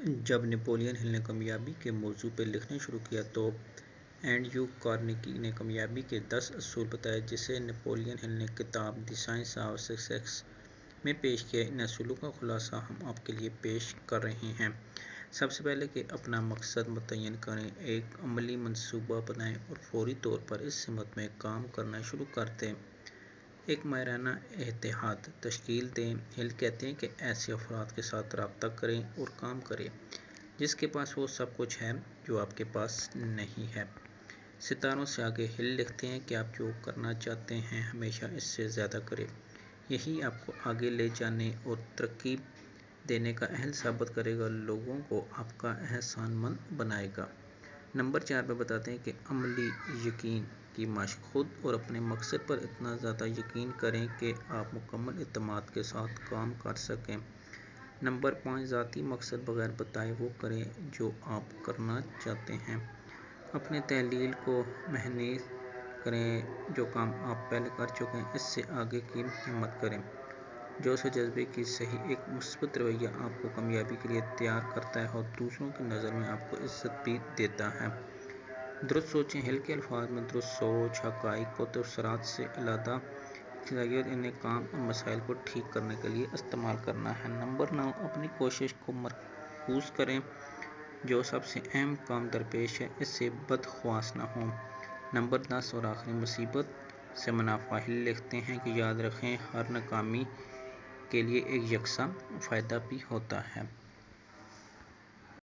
جب نیپولین ہل نے کامیابی کے موضوع پر لکھنا شروع کیا تو اینڈریو کارنیگی نے کامیابی کے 10 اصول بتائے جسے نیپولین ہل نے کتاب دی سائنس آف سکسیس میں پیش کیا۔ ان اصولوں کا خلاصہ ہم آپ کے لیے پیش کر رہے ہیں۔ سب سے پہلے کہ اپنا مقصد متعین کریں، ایک عملی منصوبہ بنائیں اور فوری طور پر اس سمت میں کام کرنا شروع کر دیں۔ ایک ماہرانہ اتحاد تشکیل دیں۔ ہل کہتے ہیں کہ ایسے افراد کے ساتھ رابطہ کریں اور کام کریں جس کے پاس وہ سب کچھ ہے جو آپ کے پاس نہیں ہے۔ ستاروں سے آگے ہل لکھتے ہیں کہ آپ جو کرنا چاہتے ہیں ہمیشہ اس سے زیادہ کریں۔ یہی آپ کو آگے لے جانے اور ترقی دینے کا اہل ثابت کرے گا، لوگوں کو آپ کا احسان مند بنائے گا۔ نمبر 4 پہ بتاتے ہیں کہ عملی یقین کی مشق، خود اور اپنے مقصد پر اتنا زیادہ یقین کریں کہ آپ مکمل اعتماد کے ساتھ کام کر سکیں۔ نمبر 5 ذاتی مقصد بغیر بتائے وہ کریں جو آپ کرنا چاہتے ہیں۔ اپنے تحلیل کو محنیز کریں، جو کام آپ پہلے کر چکے ہیں اس سے آگے کی ہمت کریں۔ جوش و جذبے کی صحیح ایک مثبت رویہ آپ کو کامیابی کے لیے تیار کرتا ہے اور دوسروں کی نظر میں آپ کو عزت بھی دیتا ہے۔ درست سوچیں، ہل کے الفاظ میں درست سوچ حقائق و تبصرات سے علادہ صلاحیت انہیں کام اور مسائل کو ٹھیک کرنے کے لیے استعمال کرنا ہے۔ نمبر 9 اپنی کوشش کو مرکوز کریں، جو سب سے اہم کام درپیش ہے اس سے بدحواس نہ ہوں۔ نمبر 10 اور آخری مصیبت سے منافع، ہل لکھتے ہیں کہ یاد رکھیں ہر ناکامی کے لیے ایک یکساں فائدہ بھی ہوتا ہے۔